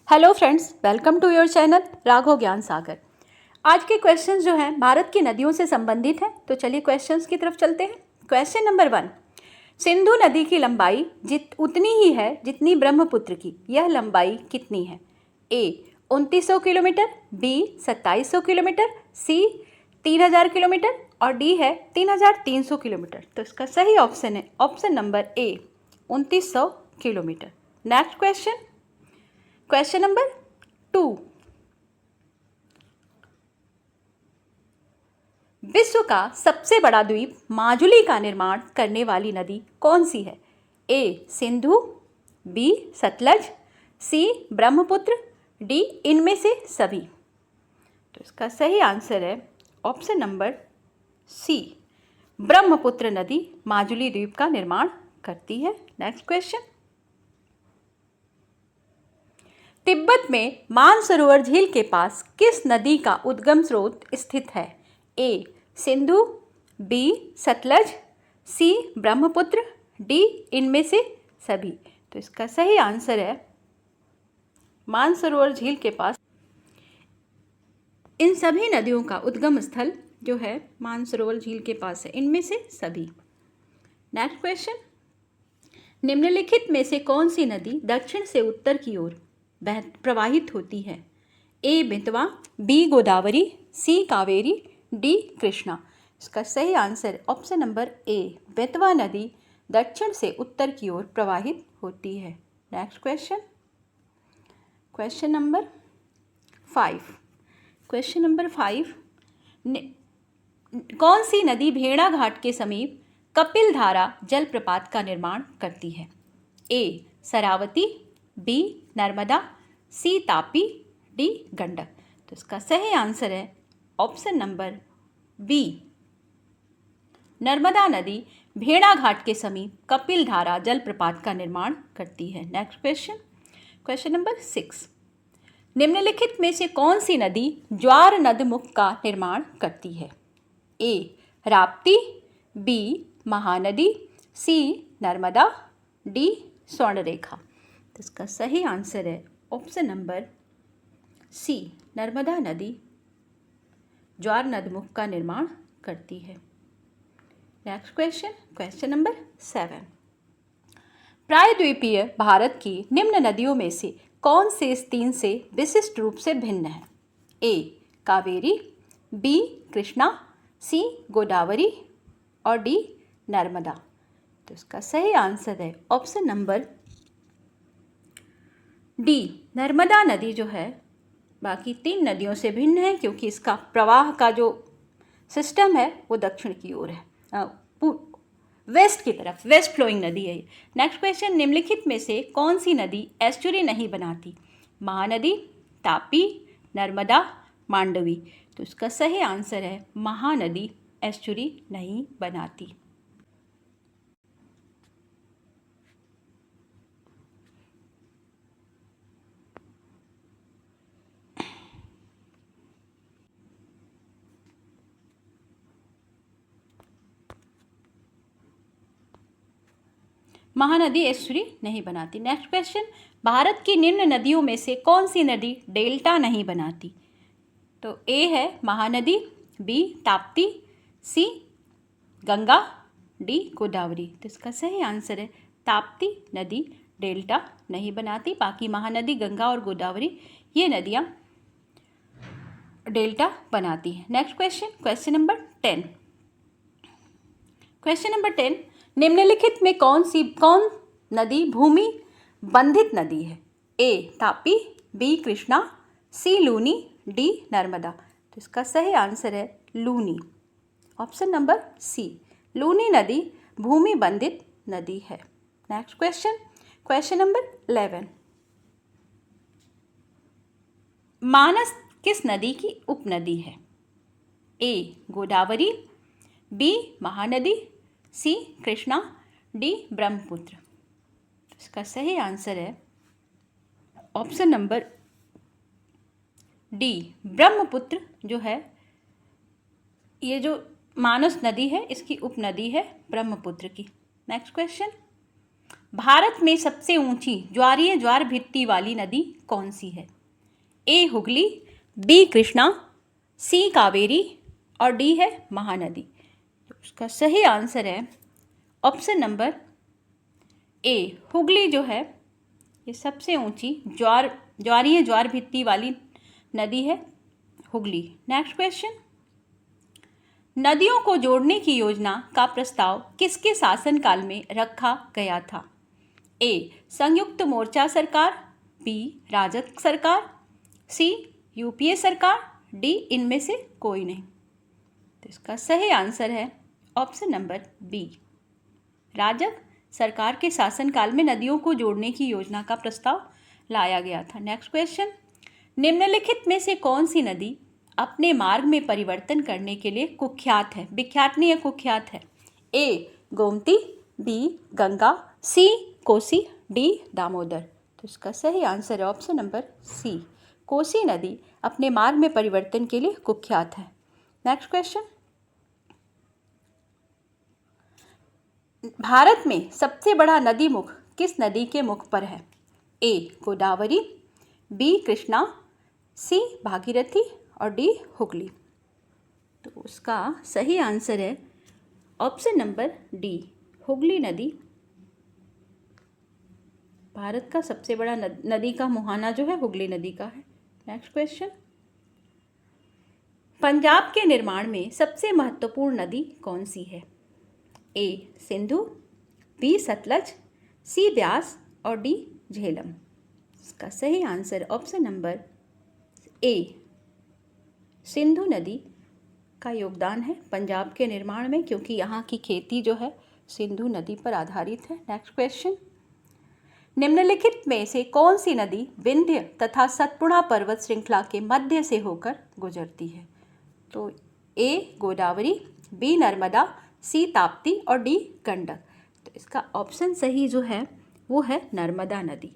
Hello friends, welcome to your channel Raghav Gyan Sagar. आज के questions जो हैं भारत की नदियों से संबंधित हैं, तो चलिए क्वेश्चंस की तरफ चलते हैं। क्वेश्चन नंबर 1, सिंधु नदी की लंबाई उतनी ही है जितनी ब्रह्मपुत्र की, यह लंबाई कितनी है? ए 2900 किलोमीटर, बी 2700 किलोमीटर, सी 3000 किलोमीटर और डी है 3300 किलोमीटर। तो इसका सही ऑप्शन है option number A 2900 kilometre. Next question, question number 2, विश्व का सबसे बड़ा द्वीप माजुली का निर्माण करने वाली नदी कौन सी है? ए सिंधु, बी सतलज, सी ब्रह्मपुत्र, डी इनमें से सभी। तो इसका सही आंसर है ऑप्शन नंबर सी, ब्रह्मपुत्र नदी माजुली द्वीप का निर्माण करती है। नेक्स्ट क्वेश्चन, तिब्बत में मानसरोवर झील के पास किस नदी का उद्गम स्रोत स्थित है? ए सिंधु, बी सतलज, सी ब्रह्मपुत्र, डी इनमें से सभी। तो इसका सही आंसर है मानसरोवर झील के पास इन सभी नदियों का उद्गम स्थल जो है मानसरोवर झील के पास है, इनमें से सभी। नेक्स्ट क्वेश्चन, निम्नलिखित में से कौन सी नदी दक्षिण से उत्तर की ओर प्रवाहित होती है? ए बेतवा, बी गोदावरी, सी कावेरी, डी कृष्णा। इसका सही answer option number A, Betwa नदी दक्षिण से उत्तर की ओर प्रवाहित होती है। Next question, question number 5। Question number 5, कौन सी नदी भेड़ा घाट के समीप कपिल धारा जलप्रपात का निर्माण करती है? ए शरावती, बी नर्मदा, सी तापी, डी गंडक। तो इसका सही आंसर है ऑप्शन नंबर बी, नर्मदा नदी भेड़ा घाट के समीप कपिल धारा जलप्रपात का निर्माण करती है। नेक्स्ट क्वेश्चन, क्वेश्चन नंबर 6, निम्नलिखित में से कौन सी नदी ज्वार नदमुख का निर्माण करती है? ए राप्ती, बी महानदी, सी नर्मदा, डी स्वर्णरेखा। तो इसका सही आंसर है ऑप्शन नंबर सी, नर्मदा नदी ज्वार नदमुख का निर्माण करती है। नेक्स्ट क्वेश्चन, क्वेश्चन नंबर 7, प्रायद्वीपीय भारत की निम्न नदियों में से कौन से इस तीन से विशिष्ट रूप से भिन्न है? ए कावेरी, बी कृष्णा, सी गोदावरी और डी नर्मदा। तो इसका सही आंसर है ऑप्शन नंबर डी, नर्मदा नदी जो है बाकी तीन नदियों से भिन्न है क्योंकि इसका प्रवाह का जो सिस्टम है वो दक्षिण की ओर है, वेस्ट की तरफ, वेस्ट फ्लोइंग नदी है। नेक्स्ट क्वेश्चन, निम्नलिखित में से कौन सी नदी एस्चुरी नहीं बनाती? महानदी, तापी, नर्मदा, मांडवी। तो इसका सही आंसर है महानदी एस्चुरी नहीं बनाती। महानदी एस्चुरी नहीं बनाती। नेक्स्ट क्वेश्चन, भारत की निम्न नदियों में से कौन सी नदी डेल्टा नहीं बनाती? तो ए है महानदी, बी ताप्ती, सी गंगा, डी गोदावरी। तो इसका सही आंसर है ताप्ती नदी डेल्टा नहीं बनाती, बाकी महानदी, गंगा और गोदावरी ये नदियाँ डेल्टा बनाती हैं। Next question, question number 10। Question number 10, निम्नलिखित में कौन नदी भूमि बंधित नदी है? A Tapi, B Krishna, C Luni, D Narmada. तो इसका सही आंसर है Luni, option number C, Luni नदी भूमि बंधित नदी है। Next question, question number 11, Manas किस नदी की उपनदी है? A Godavari, B Mahanadi, C Krishna, D Brahmaputra. इसका सही आंसर है ऑप्शन नंबर डी, ब्रह्मपुत्र जो है ये जो मानस नदी है इसकी उपनदी है ब्रह्मपुत्र की। नेक्स्ट क्वेश्चन, भारत में सबसे ऊंची ज्वारीय ज्वार भित्ति वाली नदी कौन सी है? ए हुगली, बी कृष्णा, सी कावेरी और डी है महानदी। तो उसका सही आंसर है ऑप्शन नंबर ए, हुगली जो है ये सबसे ऊंची ज्वारीय ज्वार भित्ति वाली नदी है, हुगली। नेक्स्ट क्वेश्चन, नदियों को जोड़ने की योजना का प्रस्ताव किसके शासनकाल में रखा गया था? ए संयुक्त मोर्चा सरकार, बी राजग सरकार, सी यूपीए सरकार, डी इनमें से कोई नहीं। तो इसका सही आंसर है ऑप्शन नंबर बी, राजग सरकार के शासनकाल में नदियों को जोड़ने की योजना का प्रस्ताव लाया गया था। नेक्स्ट क्वेश्चन, निम्नलिखित में से कौन सी नदी अपने मार्ग में परिवर्तन करने के लिए कुख्यात है? विख्यात नहीं है, कुख्यात है। ए गोमती, बी गंगा, सी कोसी, डी दामोदर। तो इसका सही आंसर है ऑप्शन नंबर सी, कोसी नदी अपने मार्ग में परिवर्तन के लिए कुख्यात है। नेक्स्ट क्वेश्चन, भारत में सबसे बड़ा नदी मुख किस नदी के मुख पर है? ए गोदावरी, बी कृष्णा, सी भागीरथी और डी हुगली। तो उसका सही आंसर है ऑप्शन नंबर डी, हुगली नदी भारत का सबसे बड़ा नदी का मुहाना जो है हुगली नदी का है। नेक्स्ट क्वेश्चन, पंजाब के निर्माण में सबसे महत्वपूर्ण नदी कौन सी है? ए सिंधु, बी सतलज, सी ब्यास और डी झेलम। इसका सही answer option number A, Sindhu नदी का योगदान है पंजाब के निर्माण में, क्योंकि यहाँ की खेती जो है सिंधु नदी पर आधारित है। नेक्स्ट क्वेश्चन, निम्नलिखित में से कौन सी नदी विंध्य तथा सतपुड़ा पर्वत श्रृंखला के मध्य से होकर गुजरती है? तो ए गोदावरी, बी नर्मदा, सी ताप्ती और डी गंडक। तो इसका ऑप्शन सही जो है वो है नर्मदा नदी।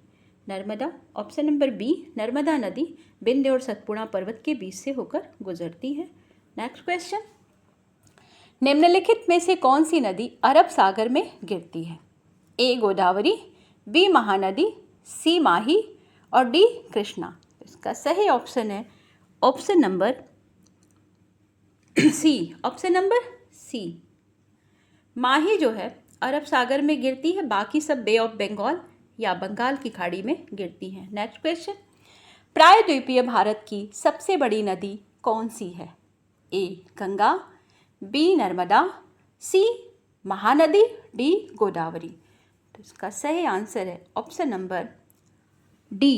Narmada, option number B, Narmada नदी विंध्य और सतपुड़ा पर्वत के बीच से होकर गुजरती है। नेक्स्ट क्वेश्चन, निम्नलिखित में से कौन सी नदी अरब सागर में गिरती है? A Godavari, B Mahanadi, C Mahi और डी कृष्णा। इसका सही ऑप्शन है option number C, option number C, Mahi जो है अरब सागर में गिरती है, बाकी सब बे ऑफ बंगाल या बंगाल की खाड़ी में गिरती हैं। नेक्स्ट क्वेश्चन, प्रायद्वीपीय भारत की सबसे बड़ी नदी कौन सी है? ए गंगा, बी नर्मदा, सी महानदी, डी गोदावरी। तो इसका सही आंसर है ऑप्शन नंबर डी।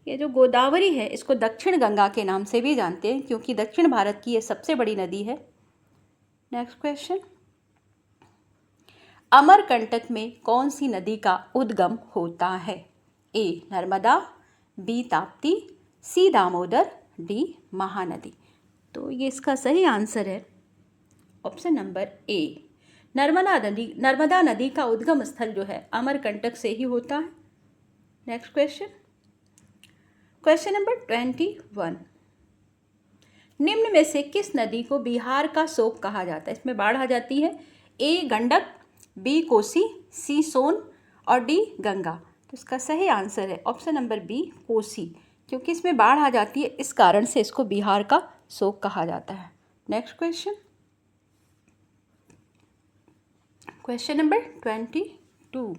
ये जो गोदावरी है इसको दक्षिण गंगा के नाम से भी जानते हैं, क्योंकि दक्षिण भारत की ये सबसे बड़ी नदी है। नेक्स्ट क्वेश्चन, अमरकंटक में कौन सी नदी का उद्गम होता है? ए नर्मदा, बी ताप्ती, सी दामोदर, डी महानदी। तो ये इसका सही आंसर है ऑप्शन नंबर ए, नर्मदा नदी का उद्गम स्थल जो है अमरकंटक से ही होता है। नेक्स्ट क्वेश्चन, क्वेश्चन नंबर 21, निम्न में से किस नदी को बिहार का शोक कहा जाता है? इसमें बाढ़ आ जाती है। ए गंडक, बी कोसी, सी सोन और डी गंगा। तो इसका सही आंसर है ऑप्शन नंबर बी कोसी, क्योंकि इसमें बाढ़ आ जाती है, इस कारण से इसको बिहार का शोक कहा जाता है। नेक्स्ट क्वेश्चन, क्वेश्चन नंबर 22,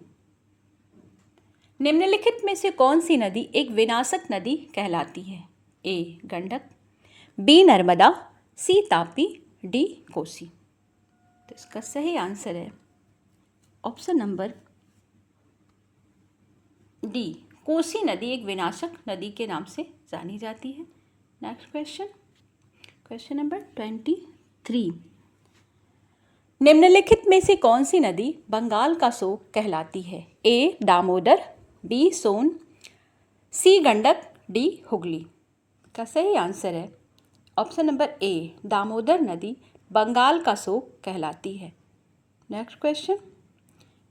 निम्नलिखित में से कौन सी नदी एक विनाशक नदी कहलाती है? ए गंडक, बी नर्मदा, सी तापी, डी कोसी। तो इसका सही आंसर है ऑप्शन नंबर डी, कोसी नदी एक विनाशक नदी के नाम से जानी जाती है। नेक्स्ट क्वेश्चन, क्वेश्चन नंबर 23, निम्नलिखित में से कौन सी नदी बंगाल का शोक कहलाती है? ए दामोदर, बी सोन, सी गंडक, डी हुगली। का सही आंसर है ऑप्शन नंबर ए, दामोदर नदी बंगाल का शोक कहलाती है। नेक्स्ट क्वेश्चन,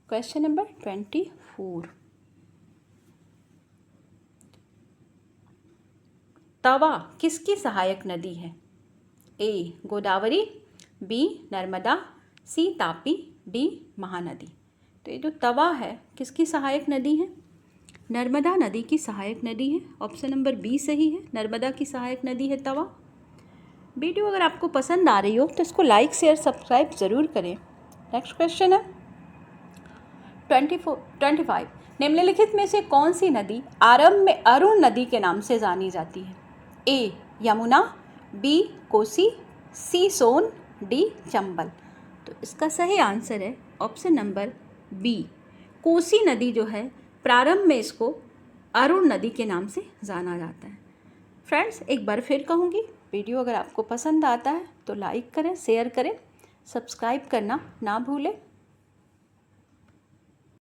क्वेश्चन नंबर 24, तवा किसकी सहायक नदी है? A Godavari, B Narmada, C Tapi, D Mahanadi. तो ये जो तवा है किसकी सहायक नदी है? नर्मदा नदी की सहायक नदी है। ऑप्शन नंबर बी सही है, नर्मदा की सहायक नदी है तवा। वीडियो अगर आपको पसंद आ रही हो तो इसको लाइक शेयर सब्सक्राइब ज़रूर करें। नेक्स्ट क्वेश्चन है 25। निम्नलिखित में से कौन सी नदी आरंभ में अरुण नदी के नाम से जानी जाती है? ए यमुना, बी कोसी, सी सोन, डी चंबल। तो इसका सही आंसर है ऑप्शन नंबर बी, कोसी नदी जो है प्रारंभ में इसको अरुण नदी के नाम से जाना जाता है। फ्रेंड्स एक बार फिर कहूँगी, वीडियो अगर आपको पसंद आता है तो लाइक करें, शेयर करें, सब्सक्राइब करना ना भूलें।